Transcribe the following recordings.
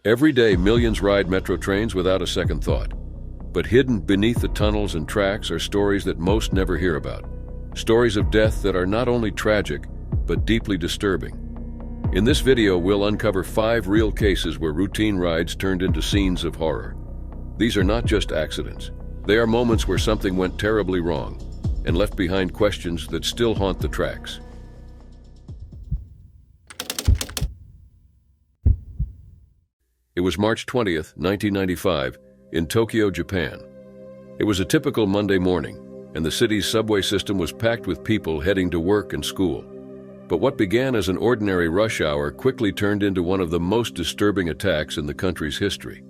Every day, millions ride metro trains without a second thought. But hidden beneath the tunnels and tracks are stories that most never hear about. Stories of death that are not only tragic, but deeply disturbing. In this video, we'll uncover 5 real cases where routine rides turned into scenes of horror. These are not just accidents. They are moments where something went terribly wrong and left behind questions that still haunt the tracks. It was March 20th, 1995, in Tokyo, Japan. It was a typical Monday morning, and the city's subway system was packed with people heading to work and school. But what began as an ordinary rush hour quickly turned into one of the most disturbing attacks in the country's history.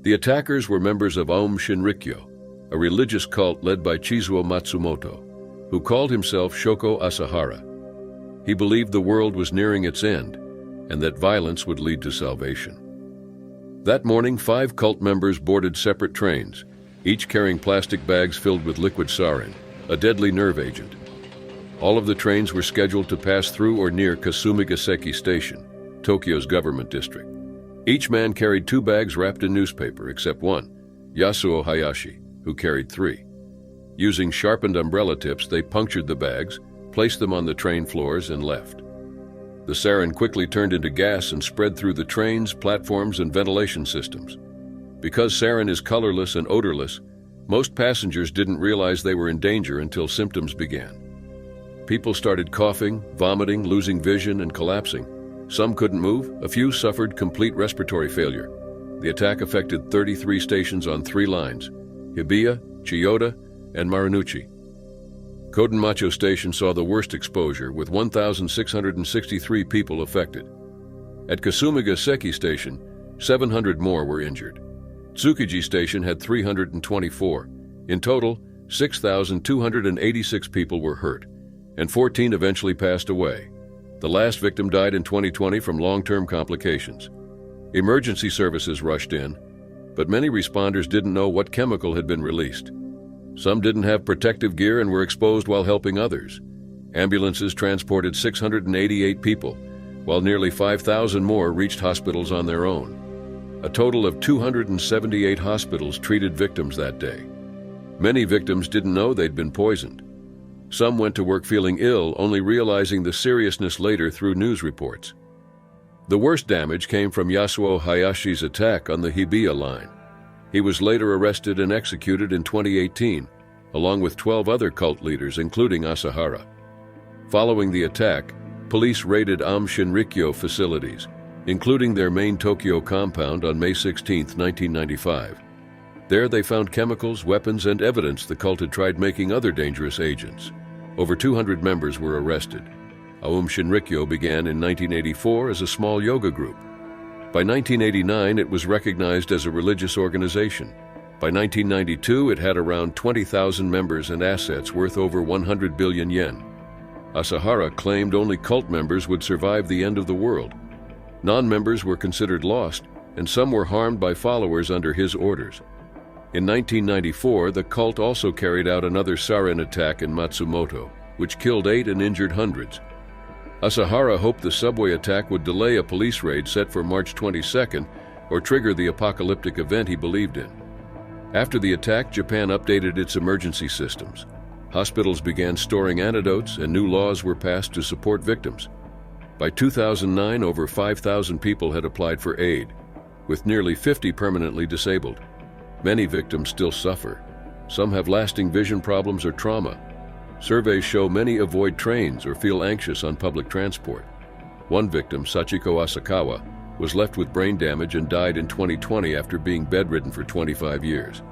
The attackers were members of Aum Shinrikyo, a religious cult led by Chizuo Matsumoto, who called himself Shoko Asahara. He believed the world was nearing its end, and that violence would lead to salvation. That morning, 5 cult members boarded separate trains, each carrying plastic bags filled with liquid sarin, a deadly nerve agent. All of the trains were scheduled to pass through or near Kasumigaseki Station, Tokyo's government district. Each man carried 2 bags wrapped in newspaper, except one, Yasuo Hayashi, who carried 3. Using sharpened umbrella tips, they punctured the bags, placed them on the train floors, and left. The sarin quickly turned into gas and spread through the trains, platforms, and ventilation systems. Because sarin is colorless and odorless, most passengers didn't realize they were in danger until symptoms began. People started coughing, vomiting, losing vision, and collapsing. Some couldn't move, a few suffered complete respiratory failure. The attack affected 33 stations on 3 lines: Hibiya, Chiyoda, and Marunouchi. Kodenmacho Station saw the worst exposure, with 1,663 people affected. At Kasumigaseki Station, 700 more were injured. Tsukiji Station had 324. In total, 6,286 people were hurt, and 14 eventually passed away. The last victim died in 2020 from long-term complications. Emergency services rushed in, but many responders didn't know what chemical had been released. Some didn't have protective gear and were exposed while helping others. Ambulances transported 688 people, while nearly 5,000 more reached hospitals on their own. A total of 278 hospitals treated victims that day. Many victims didn't know they'd been poisoned. Some went to work feeling ill, only realizing the seriousness later through news reports. The worst damage came from Yasuo Hayashi's attack on the Hibiya line. He was later arrested and executed in 2018, along with 12 other cult leaders, including Asahara. Following the attack, police raided Aum Shinrikyo facilities, including their main Tokyo compound on May 16, 1995. There they found chemicals, weapons, and evidence the cult had tried making other dangerous agents. Over 200 members were arrested. Aum Shinrikyo began in 1984 as a small yoga group. By 1989, it was recognized as a religious organization. By 1992, it had around 20,000 members and assets worth over 100 billion yen. Asahara claimed only cult members would survive the end of the world. Non-members were considered lost, and some were harmed by followers under his orders. In 1994, the cult also carried out another sarin attack in Matsumoto, which killed 8 and injured hundreds. Asahara hoped the subway attack would delay a police raid set for March 22nd or trigger the apocalyptic event he believed in. After the attack, Japan updated its emergency systems. Hospitals began storing antidotes, and new laws were passed to support victims. By 2009, over 5,000 people had applied for aid, with nearly 50 permanently disabled. Many victims still suffer. Some have lasting vision problems or trauma. Surveys show many avoid trains or feel anxious on public transport. One victim, Sachiko Asakawa, was left with brain damage and died in 2020 after being bedridden for 25 years.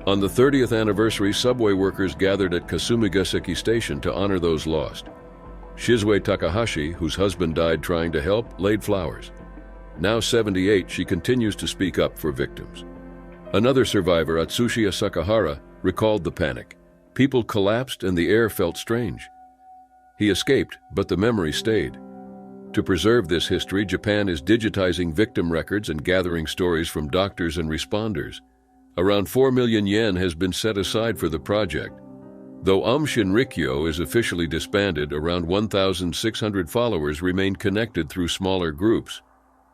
On the 30th anniversary, subway workers gathered at Kasumigaseki Station to honor those lost. Shizue Takahashi, whose husband died trying to help, laid flowers. Now 78, she continues to speak up for victims. Another survivor, Atsushi Asakahara, recalled the panic. People collapsed and the air felt strange. He escaped, but the memory stayed. To preserve this history, Japan is digitizing victim records and gathering stories from doctors and responders. Around 4 million yen has been set aside for the project. Though Aum Shinrikyo is officially disbanded, around 1,600 followers remain connected through smaller groups.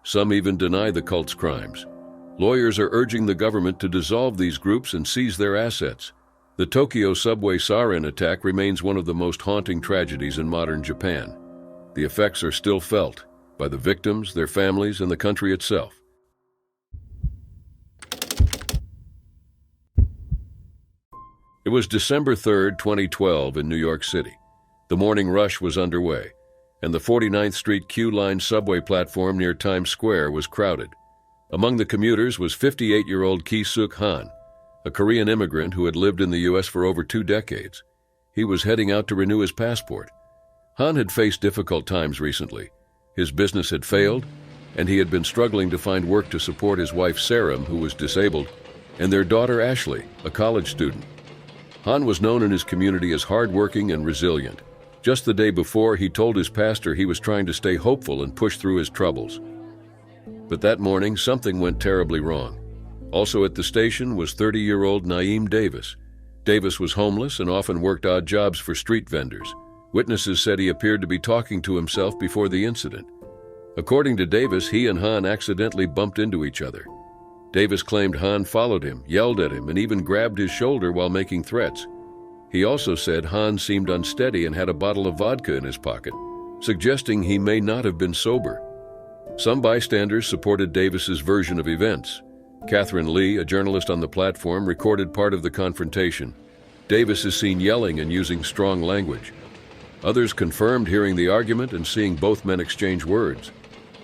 Some even deny the cult's crimes. Lawyers are urging the government to dissolve these groups and seize their assets. The Tokyo subway sarin attack remains one of the most haunting tragedies in modern Japan. The effects are still felt by the victims, their families, and the country itself. It was December 3, 2012, in New York City. The morning rush was underway, and the 49th Street Q-Line subway platform near Times Square was crowded. Among the commuters was 58-year-old Ki-Suk Han, a Korean immigrant who had lived in the U.S. for over 2 decades. He was heading out to renew his passport. Han had faced difficult times recently. His business had failed, and he had been struggling to find work to support his wife Saram, who was disabled, and their daughter Ashley, a college student. Han was known in his community as hardworking and resilient. Just the day before, he told his pastor he was trying to stay hopeful and push through his troubles. But that morning, something went terribly wrong. Also at the station was 30-year-old Naeem Davis. Davis was homeless and often worked odd jobs for street vendors. Witnesses said he appeared to be talking to himself before the incident. According to Davis, he and Han accidentally bumped into each other. Davis claimed Han followed him, yelled at him, and even grabbed his shoulder while making threats. He also said Han seemed unsteady and had a bottle of vodka in his pocket, suggesting he may not have been sober. Some bystanders supported Davis's version of events. Catherine Lee, a journalist on the platform, recorded part of the confrontation. Davis is seen yelling and using strong language. Others confirmed hearing the argument and seeing both men exchange words.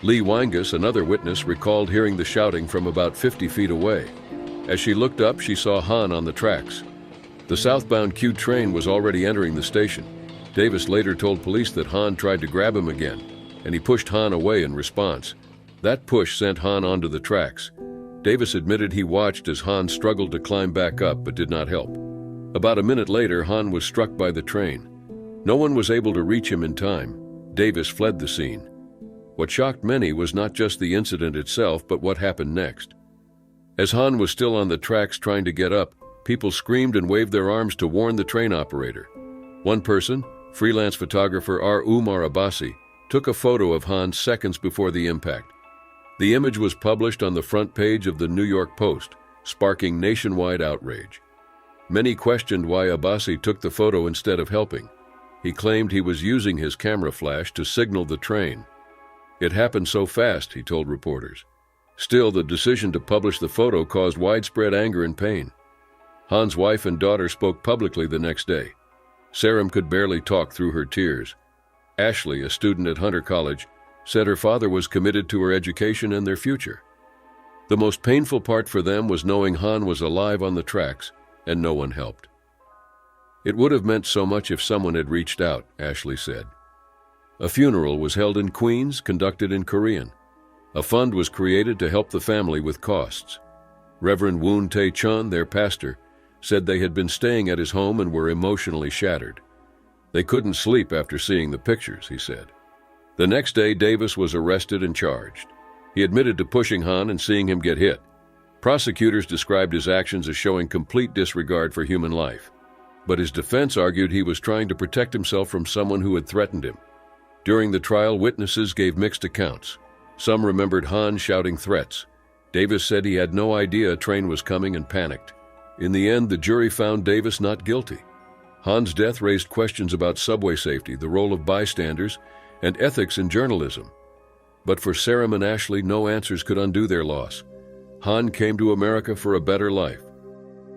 Lee Wangus, another witness, recalled hearing the shouting from about 50 feet away. As she looked up, she saw Han on the tracks. The southbound Q train was already entering the station. Davis later told police that Han tried to grab him again, and he pushed Han away in response. That push sent Han onto the tracks. Davis admitted he watched as Han struggled to climb back up but did not help. About a minute later, Han was struck by the train. No one was able to reach him in time. Davis fled the scene. What shocked many was not just the incident itself, but what happened next. As Han was still on the tracks trying to get up, people screamed and waved their arms to warn the train operator. One person, freelance photographer R. Umar Abbasi, took a photo of Han seconds before the impact. The image was published on the front page of the New York Post, sparking nationwide outrage. Many questioned why Abbasi took the photo instead of helping. He claimed he was using his camera flash to signal the train. It happened so fast, he told reporters. Still, the decision to publish the photo caused widespread anger and pain. Han's wife and daughter spoke publicly the next day. Saram could barely talk through her tears. Ashley, a student at Hunter College, said her father was committed to her education and their future. The most painful part for them was knowing Han was alive on the tracks and no one helped. It would have meant so much if someone had reached out, Ashley said. A funeral was held in Queens, conducted in Korean. A fund was created to help the family with costs. Reverend Woon Tae Chun, their pastor, said they had been staying at his home and were emotionally shattered. They couldn't sleep after seeing the pictures, he said. The next day, Davis was arrested and charged. He admitted to pushing Han and seeing him get hit. Prosecutors described his actions as showing complete disregard for human life. But his defense argued he was trying to protect himself from someone who had threatened him. During the trial, witnesses gave mixed accounts. Some remembered Han shouting threats. Davis said he had no idea a train was coming and panicked. In the end, the jury found Davis not guilty. Han's death raised questions about subway safety, the role of bystanders, and ethics in journalism. But for Saram and Ashley, no answers could undo their loss. Han came to America for a better life.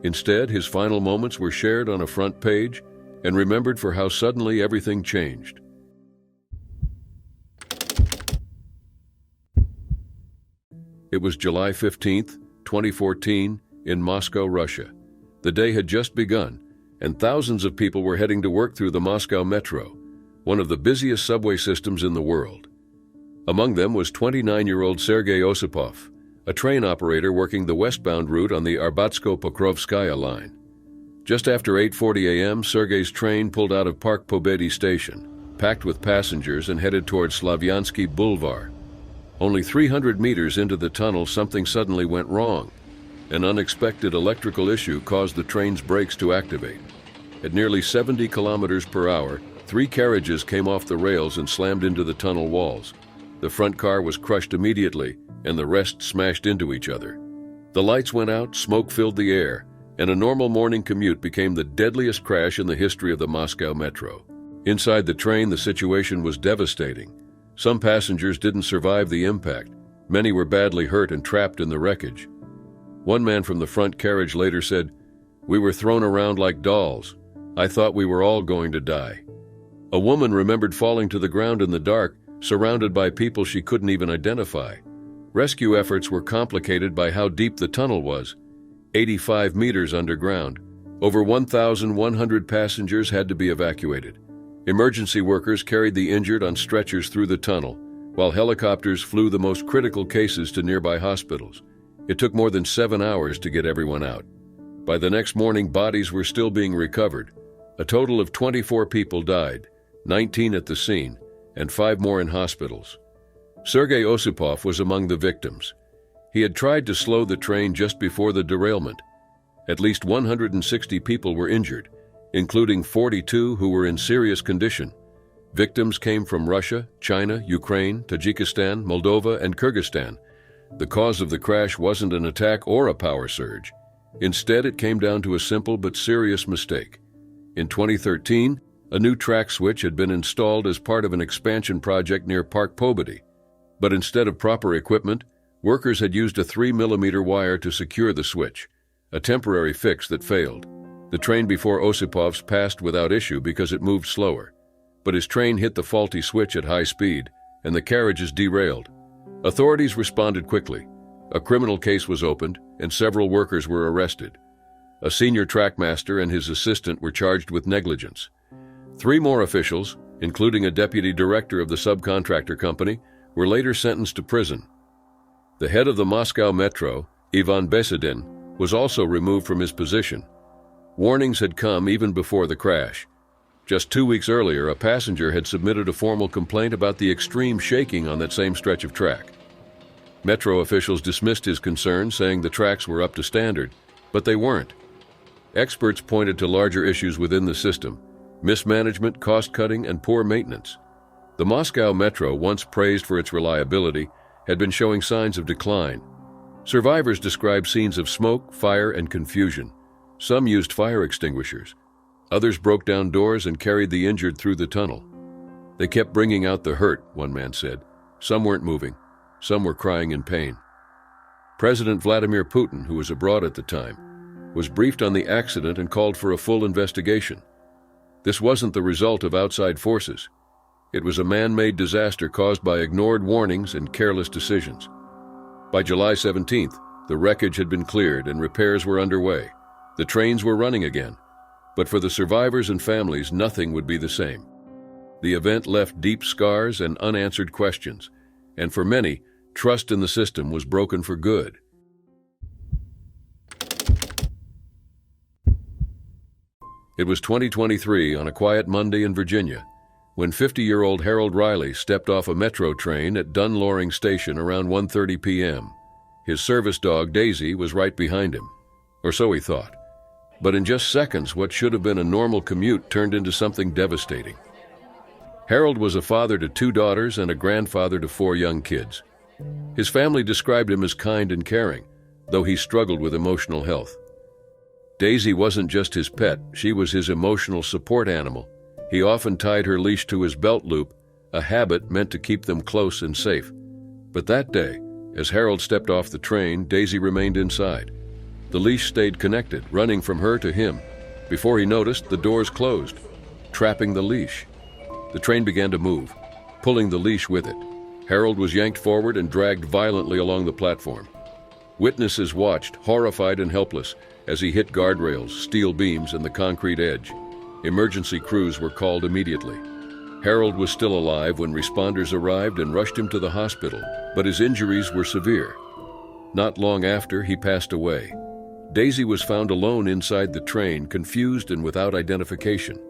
Instead, his final moments were shared on a front page and remembered for how suddenly everything changed. It was July 15, 2014, in Moscow, Russia. The day had just begun, and thousands of people were heading to work through the Moscow metro, one of the busiest subway systems in the world. Among them was 29-year-old Sergei Osipov, a train operator working the westbound route on the Arbatsko-Pokrovskaya line. Just after 8:40 a.m., Sergei's train pulled out of Park Pobedi station, packed with passengers, and headed toward Slavyansky Boulevard. Only 300 meters into the tunnel, something suddenly went wrong. An unexpected electrical issue caused the train's brakes to activate. At nearly 70 kilometers per hour, 3 carriages came off the rails and slammed into the tunnel walls. The front car was crushed immediately, and the rest smashed into each other. The lights went out, smoke filled the air, and a normal morning commute became the deadliest crash in the history of the Moscow metro. Inside the train, the situation was devastating. Some passengers didn't survive the impact. Many were badly hurt and trapped in the wreckage. One man from the front carriage later said, "We were thrown around like dolls. I thought we were all going to die." A woman remembered falling to the ground in the dark, surrounded by people she couldn't even identify. Rescue efforts were complicated by how deep the tunnel was, 85 meters underground. Over 1,100 passengers had to be evacuated. Emergency workers carried the injured on stretchers through the tunnel, while helicopters flew the most critical cases to nearby hospitals. It took more than 7 hours to get everyone out. By the next morning, bodies were still being recovered. A total of 24 people died, 19 at the scene, and 5 more in hospitals. Sergei Osipov was among the victims. He had tried to slow the train just before the derailment. At least 160 people were injured, including 42 who were in serious condition. Victims came from Russia, China, Ukraine, Tajikistan, Moldova, and Kyrgyzstan. The cause of the crash wasn't an attack or a power surge. Instead, it came down to a simple but serious mistake. In 2013, a new track switch had been installed as part of an expansion project near Park Pobedi. But instead of proper equipment, workers had used a 3mm wire to secure the switch, a temporary fix that failed. The train before Osipov's passed without issue because it moved slower. But his train hit the faulty switch at high speed, and the carriages derailed. Authorities responded quickly. A criminal case was opened, and several workers were arrested. A senior trackmaster and his assistant were charged with negligence. 3 more officials, including a deputy director of the subcontractor company, were later sentenced to prison. The head of the Moscow Metro, Ivan Besedin, was also removed from his position. Warnings had come even before the crash. Just 2 weeks earlier, a passenger had submitted a formal complaint about the extreme shaking on that same stretch of track. Metro officials dismissed his concerns, saying the tracks were up to standard, but they weren't. Experts pointed to larger issues within the system: mismanagement, cost-cutting, and poor maintenance. The Moscow Metro, once praised for its reliability, had been showing signs of decline. Survivors described scenes of smoke, fire, and confusion. Some used fire extinguishers. Others broke down doors and carried the injured through the tunnel. "They kept bringing out the hurt," one man said. "Some weren't moving. Some were crying in pain." President Vladimir Putin, who was abroad at the time, was briefed on the accident and called for a full investigation. This wasn't the result of outside forces. It was a man-made disaster caused by ignored warnings and careless decisions. By July 17th, the wreckage had been cleared and repairs were underway. The trains were running again. But for the survivors and families, nothing would be the same. The event left deep scars and unanswered questions, and for many, trust in the system was broken for good. It was 2023 on a quiet Monday in Virginia, when 50-year-old Harold Riley stepped off a metro train at Dunloring Station around 1:30 p.m. His service dog, Daisy, was right behind him, or so he thought. But in just seconds, what should have been a normal commute turned into something devastating. Harold was a father to 2 daughters and a grandfather to 4 young kids. His family described him as kind and caring, though he struggled with emotional health. Daisy wasn't just his pet, she was his emotional support animal. He often tied her leash to his belt loop, a habit meant to keep them close and safe. But that day, as Harold stepped off the train, Daisy remained inside. The leash stayed connected, running from her to him. Before he noticed, the doors closed, trapping the leash. The train began to move, pulling the leash with it. Harold was yanked forward and dragged violently along the platform. Witnesses watched, horrified and helpless, as he hit guardrails, steel beams, and the concrete edge. Emergency crews were called immediately. Harold was still alive when responders arrived and rushed him to the hospital, but his injuries were severe. Not long after, he passed away. Daisy was found alone inside the train, confused and without identification.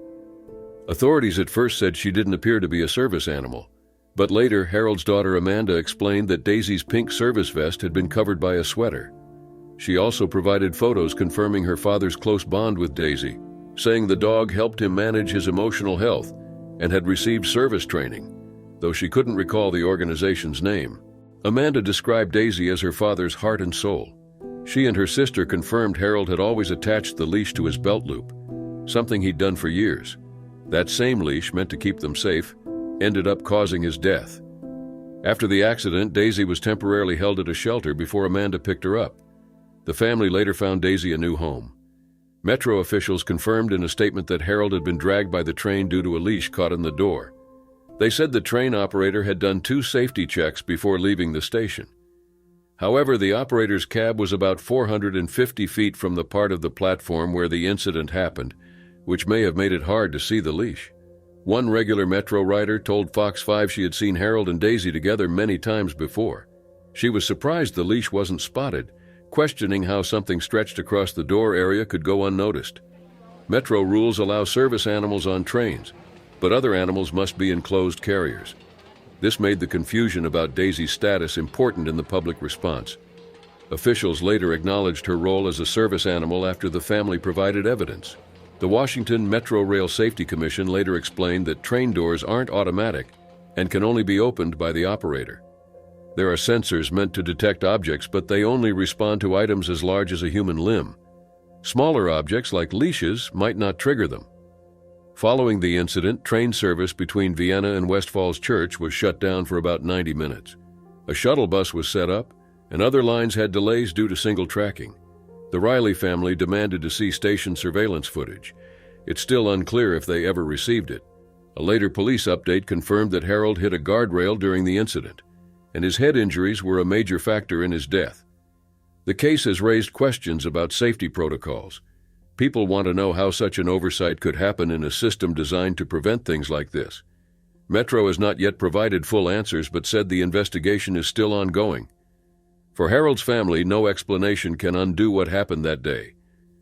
Authorities at first said she didn't appear to be a service animal, but later Harold's daughter Amanda explained that Daisy's pink service vest had been covered by a sweater. She also provided photos confirming her father's close bond with Daisy, saying the dog helped him manage his emotional health and had received service training. though she couldn't recall the organization's name. Amanda described Daisy as her father's heart and soul. She and her sister confirmed Harold had always attached the leash to his belt loop, something he'd done for years. That same leash, meant to keep them safe, ended up causing his death. After the accident, Daisy was temporarily held at a shelter before Amanda picked her up. The family later found Daisy a new home. Metro officials confirmed in a statement that Harold had been dragged by the train due to a leash caught in the door. They said the train operator had done 2 safety checks before leaving the station. However, the operator's cab was about 450 feet from the part of the platform where the incident happened, which may have made it hard to see the leash. One regular Metro rider told Fox 5 she had seen Harold and Daisy together many times before. She was surprised the leash wasn't spotted, questioning how something stretched across the door area could go unnoticed. Metro rules allow service animals on trains, but other animals must be enclosed carriers. This made the confusion about Daisy's status important in the public response. Officials later acknowledged her role as a service animal after the family provided evidence. The Washington Metro Rail Safety Commission later explained that train doors aren't automatic and can only be opened by the operator. There are sensors meant to detect objects, but they only respond to items as large as a human limb. Smaller objects like leashes might not trigger them. Following the incident, train service between Vienna and West Falls Church was shut down for about 90 minutes. A shuttle bus was set up, and other lines had delays due to single tracking. The Riley family demanded to see station surveillance footage. It's still unclear if they ever received it. A later police update confirmed that Harold hit a guardrail during the incident, and his head injuries were a major factor in his death. The case has raised questions about safety protocols. People want to know how such an oversight could happen in a system designed to prevent things like this. Metro has not yet provided full answers, but said the investigation is still ongoing. For Harold's family, no explanation can undo what happened that day.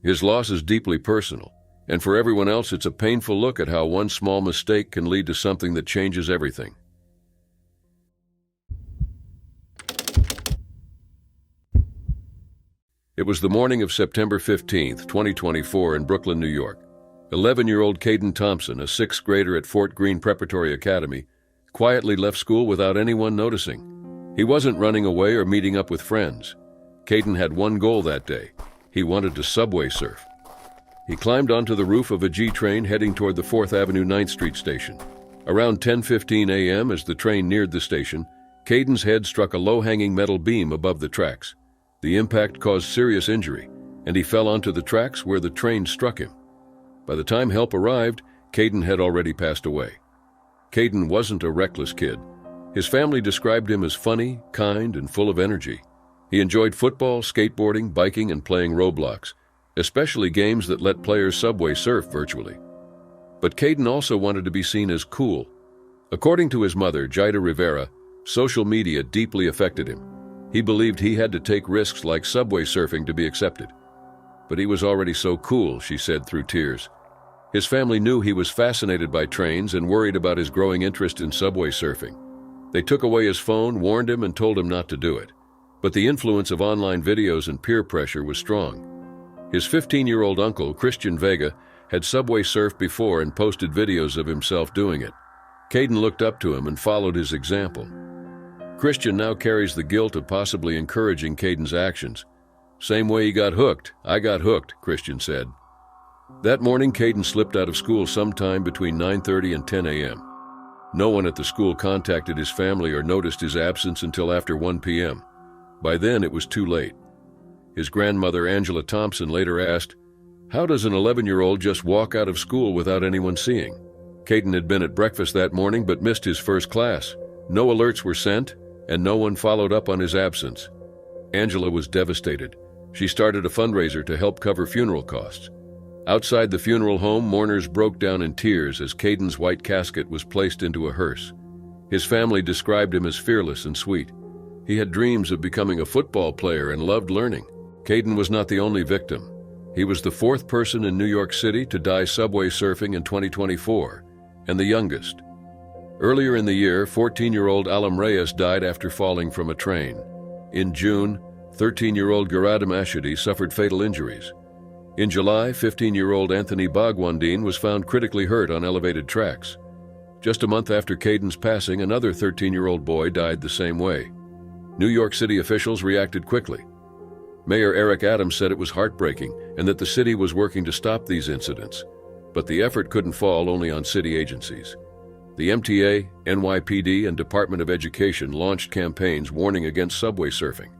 His loss is deeply personal, and for everyone else, it's a painful look at how one small mistake can lead to something that changes everything. It was the morning of September 15, 2024, in Brooklyn, New York. 11-year-old Caden Thompson, a 6th grader at Fort Greene Preparatory Academy, quietly left school without anyone noticing. He wasn't running away or meeting up with friends. Caden had one goal that day. He wanted to subway surf. He climbed onto the roof of a G train heading toward the 4th Avenue 9th Street station. Around 10:15 a.m., as the train neared the station, Caden's head struck a low-hanging metal beam above the tracks. The impact caused serious injury, and he fell onto the tracks where the train struck him. By the time help arrived, Caden had already passed away. Caden wasn't a reckless kid. His family described him as funny, kind, and full of energy. He enjoyed football, skateboarding, biking, and playing Roblox, especially games that let players subway surf virtually. But Caden also wanted to be seen as cool. According to his mother, Jaida Rivera, social media deeply affected him. He believed he had to take risks like subway surfing to be accepted. But he was already so cool, she said through tears. His family knew he was fascinated by trains and worried about his growing interest in subway surfing. They took away his phone, warned him, and told him not to do it. But the influence of online videos and peer pressure was strong. His 15-year-old uncle, Christian Vega, had subway surfed before and posted videos of himself doing it. Caden looked up to him and followed his example. Christian now carries the guilt of possibly encouraging Caden's actions. "Same way he got hooked, I got hooked," Christian said. That morning, Caden slipped out of school sometime between 9:30 and 10 a.m. No one at the school contacted his family or noticed his absence until after 1 p.m. By then, it was too late. His grandmother, Angela Thompson, later asked, "How does an 11-year-old just walk out of school without anyone seeing?" Caden had been at breakfast that morning but missed his first class. No alerts were sent, and no one followed up on his absence. Angela was devastated. She started a fundraiser to help cover funeral costs. Outside the funeral home, mourners broke down in tears as Caden's white casket was placed into a hearse. His family described him as fearless and sweet. He had dreams of becoming a football player and loved learning. Caden was not the only victim. He was the 4th person in New York City to die subway surfing in 2024, and the youngest. Earlier in the year, 14-year-old Alam Reyes died after falling from a train. In June, 13-year-old Garadim Ashadi suffered fatal injuries. In July, 15-year-old Anthony Bagwandine was found critically hurt on elevated tracks. Just a month after Caden's passing, another 13-year-old boy died the same way. New York City officials reacted quickly. Mayor Eric Adams said it was heartbreaking and that the city was working to stop these incidents. But the effort couldn't fall only on city agencies. The MTA, NYPD, and Department of Education launched campaigns warning against subway surfing.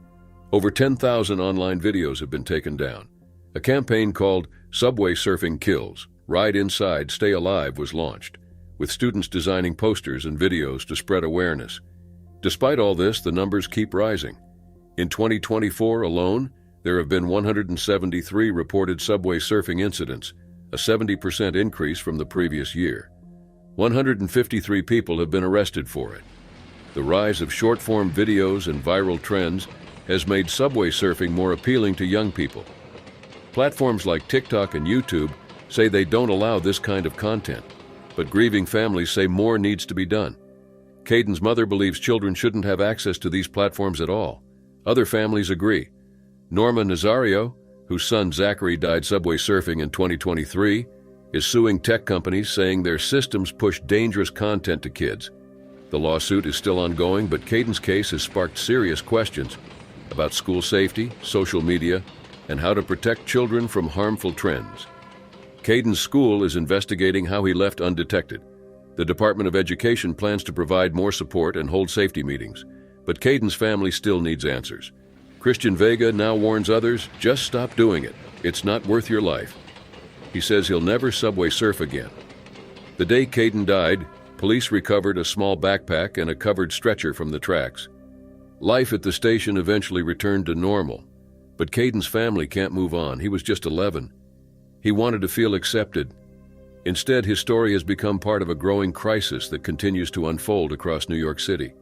Over 10,000 online videos have been taken down. A campaign called Subway Surfing Kills, Ride Inside, Stay Alive was launched, with students designing posters and videos to spread awareness. Despite all this, the numbers keep rising. In 2024 alone, there have been 173 reported subway surfing incidents, a 70% increase from the previous year. 153 people have been arrested for it. The rise of short-form videos and viral trends has made subway surfing more appealing to young people. Platforms like TikTok and YouTube say they don't allow this kind of content, but grieving families say more needs to be done. Caden's mother believes children shouldn't have access to these platforms at all. Other families agree. Norma Nazario, whose son Zachary died subway surfing in 2023, is suing tech companies, saying their systems push dangerous content to kids. The lawsuit is still ongoing, but Caden's case has sparked serious questions about school safety, social media, and how to protect children from harmful trends. Caden's school is investigating how he left undetected. The Department of Education plans to provide more support and hold safety meetings, but Caden's family still needs answers. Christian Vega now warns others, just stop doing it. It's not worth your life. He says he'll never subway surf again. The day Caden died, police recovered a small backpack and a covered stretcher from the tracks. Life at the station eventually returned to normal, but Caden's family can't move on. He was just 11. He wanted to feel accepted. Instead, his story has become part of a growing crisis that continues to unfold across New York City.